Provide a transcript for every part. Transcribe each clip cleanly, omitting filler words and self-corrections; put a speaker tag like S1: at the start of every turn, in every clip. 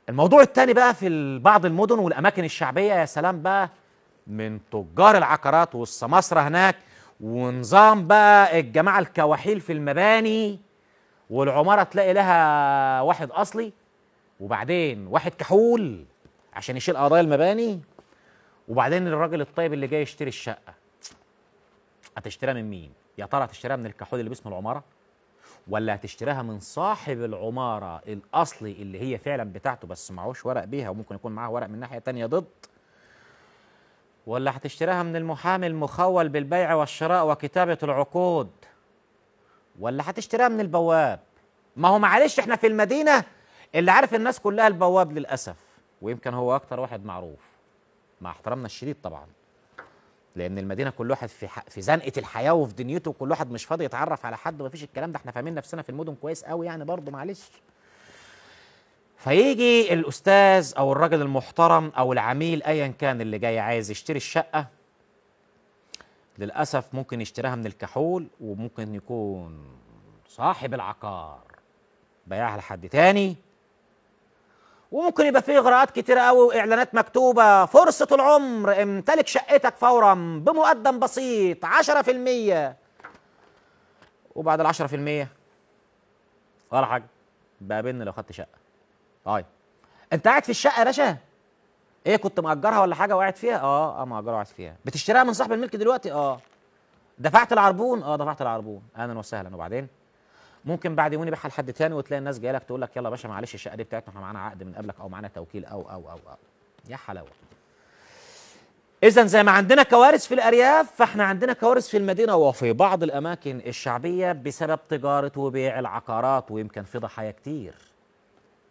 S1: الموضوع التاني بقى في بعض المدن والاماكن الشعبيه، يا سلام بقى من تجار العقارات والسماسره هناك، ونظام بقى الجماعه الكواحيل في المباني، والعماره تلاقي لها واحد اصلي وبعدين واحد كحول عشان يشيل قضايا المباني، وبعدين الراجل الطيب اللي جاي يشتري الشقه. هتشتريها من مين؟ يا ترى هتشتريها من الكحول اللي باسم العماره، ولا هتشتريها من صاحب العماره الاصلي اللي هي فعلا بتاعته بس معهوش ورق بيها وممكن يكون معاه ورق من ناحيه تانيه ضد، ولا هتشتريها من المحامي المخول بالبيع والشراء وكتابه العقود، ولا هتشتريها من البواب؟ ما هو معلش احنا في المدينه اللي عارف الناس كلها البواب للاسف، ويمكن هو اكتر واحد معروف مع احترامنا الشديد طبعا، لان المدينه كل واحد في زنقه الحياه وفي دنيته، وكل واحد مش فاضي يتعرف على حد، ومفيش الكلام ده، احنا فاهمين نفسنا في المدن كويس قوي يعني برضه معلش. فيجي الاستاذ او الراجل المحترم او العميل ايا كان اللي جاي عايز يشتري الشقه، للاسف ممكن يشتريها من الكحول، وممكن يكون صاحب العقار بيعها لحد تاني، وممكن يبقى فيه اغراءات كتيره قوي واعلانات مكتوبه: فرصه العمر، امتلك شقتك فورا بمقدم بسيط 10%، وبعد ال 10% ولا حاجه، بقابلني لو خدت شقه. طيب انت قاعد في الشقه يا باشا؟ ايه كنت مأجرها ولا حاجه وقاعد فيها؟ مأجرها وقاعد فيها. بتشتريها من صاحب الملك دلوقتي؟ دفعت العربون؟ دفعت العربون. اهلا وسهلا. وبعدين ممكن بعد يومين يبيعها لحد تاني، وتلاقي الناس جايه لك تقول لك: يلا يا باشا معلش الشقه دي بتاعتنا، احنا معانا عقد من قبلك او معانا توكيل او يا حلاوه. اذا زي ما عندنا كوارث في الارياف، فاحنا عندنا كوارث في المدينه وفي بعض الاماكن الشعبيه بسبب تجاره وبيع العقارات، ويمكن في ضحايا كتير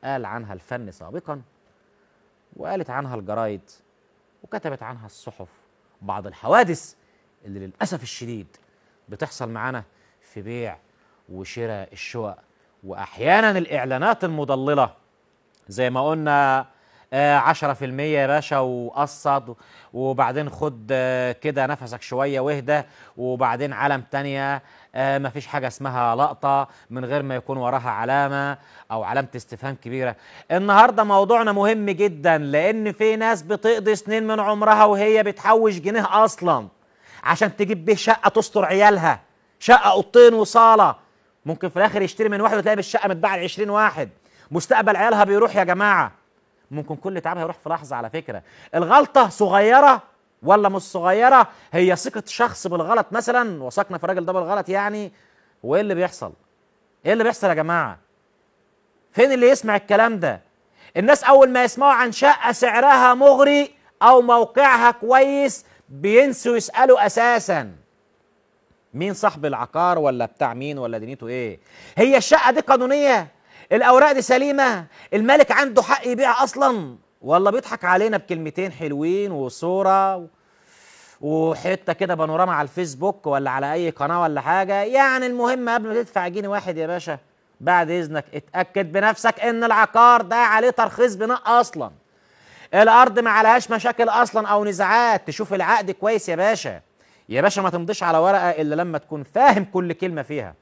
S1: قال عنها الفن سابقا، وقالت عنها الجرايد، وكتبت عنها الصحف، بعض الحوادث اللي للاسف الشديد بتحصل معانا في بيع وشراء الشقق، واحيانا الاعلانات المضلله زي ما قلنا: 10% يا باشا وقسط، وبعدين خد كده نفسك شويه واهدى، وبعدين علم تانيه مفيش حاجه اسمها لقطه من غير ما يكون وراها علامه او علامه استفهام كبيره. النهارده موضوعنا مهم جدا، لان في ناس بتقضي سنين من عمرها وهي بتحوش جنيه اصلا عشان تجيب بيه شقه تستر عيالها، شقه اوضتين وصاله، ممكن في الاخر يشتري من واحد وتلاقي بالشقه متباعه ل 20 واحد، مستقبل عيالها بيروح يا جماعه، ممكن كل تعبها يروح في لحظه. على فكره الغلطه صغيره ولا مش صغيره، هي ثقه شخص بالغلط مثلا، وثقنا في الراجل ده بالغلط يعني، وايه اللي بيحصل؟ ايه اللي بيحصل يا جماعه؟ فين اللي يسمع الكلام ده؟ الناس اول ما يسمعوا عن شقه سعرها مغري او موقعها كويس بينسوا يسالوا اساسا مين صاحب العقار، ولا بتاع مين، ولا دنيته ايه. هي الشقه دي قانونيه؟ الاوراق دي سليمه؟ المالك عنده حق يبيع اصلا، ولا بيضحك علينا بكلمتين حلوين وصوره وحته كده بانوراما على الفيسبوك ولا على اي قناه ولا حاجه؟ يعني المهم قبل ما تدفع جنيه واحد يا باشا بعد اذنك اتاكد بنفسك ان العقار ده عليه ترخيص بناء اصلا، الارض ما عليهاش مشاكل اصلا او نزاعات، تشوف العقد كويس يا باشا. يا باشا ما تمضيش على ورقه الا لما تكون فاهم كل كلمه فيها،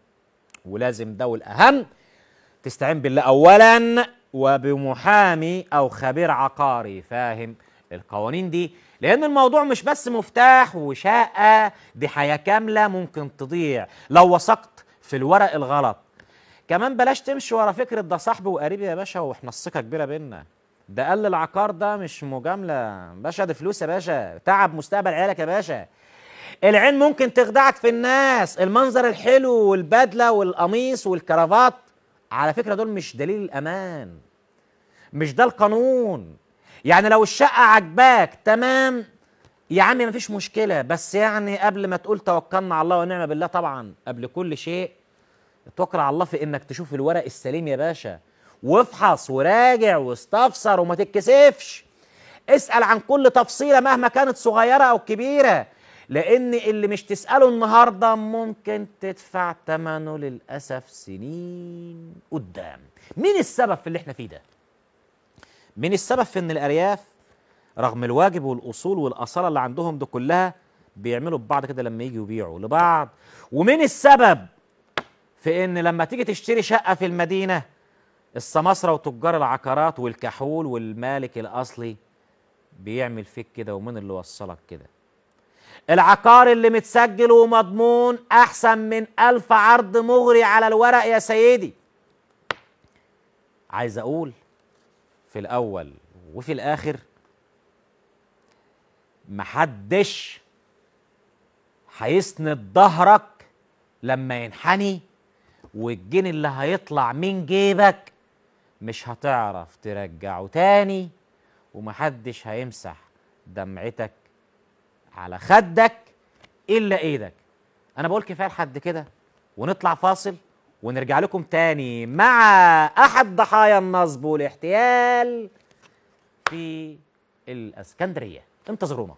S1: ولازم ده والاهم تستعين بالله اولا وبمحامي او خبير عقاري فاهم القوانين دي، لان الموضوع مش بس مفتاح وشقه، دي حياه كامله ممكن تضيع لو وثقت في الورق الغلط. كمان بلاش تمشي ورا فكره ده صاحبي وقريبي يا باشا واحنا الثقه كبيره بينا، ده قال العقار ده مش مجامله باشا، ده فلوس يا باشا، تعب مستقبل عيالك يا باشا. العين ممكن تخدعك في الناس، المنظر الحلو والبدله والقميص والكرافات على فكره دول مش دليل الامان، مش ده القانون. يعني لو الشقه عجباك تمام يا عم مفيش مشكله، بس يعني قبل ما تقول توكلنا على الله ونعم بالله، طبعا قبل كل شيء توكل على الله في انك تشوف الورق السليم يا باشا، وافحص وراجع واستفسر وما تتكسفش، اسال عن كل تفصيله مهما كانت صغيره او كبيره، لان اللي مش تساله النهارده ممكن تدفع ثمنه للاسف سنين قدام. مين السبب في اللي احنا فيه ده؟ مين السبب في ان الارياف رغم الواجب والاصول والاصاله اللي عندهم دي كلها بيعملوا ببعض كده لما يجوا يبيعوا لبعض؟ ومين السبب في ان لما تيجي تشتري شقه في المدينه السماسرة وتجار العقارات والكحول والمالك الأصلي بيعمل فيك كده، ومن اللي وصلك كده؟ العقار اللي متسجل ومضمون أحسن من 1000 عرض مغري على الورق يا سيدي. عايز أقول في الأول وفي الآخر، محدش هيسند ظهرك لما ينحني، والجنيه اللي هيطلع من جيبك مش هتعرف ترجعه تاني، ومحدش هيمسح دمعتك على خدك إلا إيدك. أنا بقول كفاية لحد كده، ونطلع فاصل ونرجع لكم تاني مع أحد ضحايا النصب والاحتيال في الإسكندرية. انتظرونا.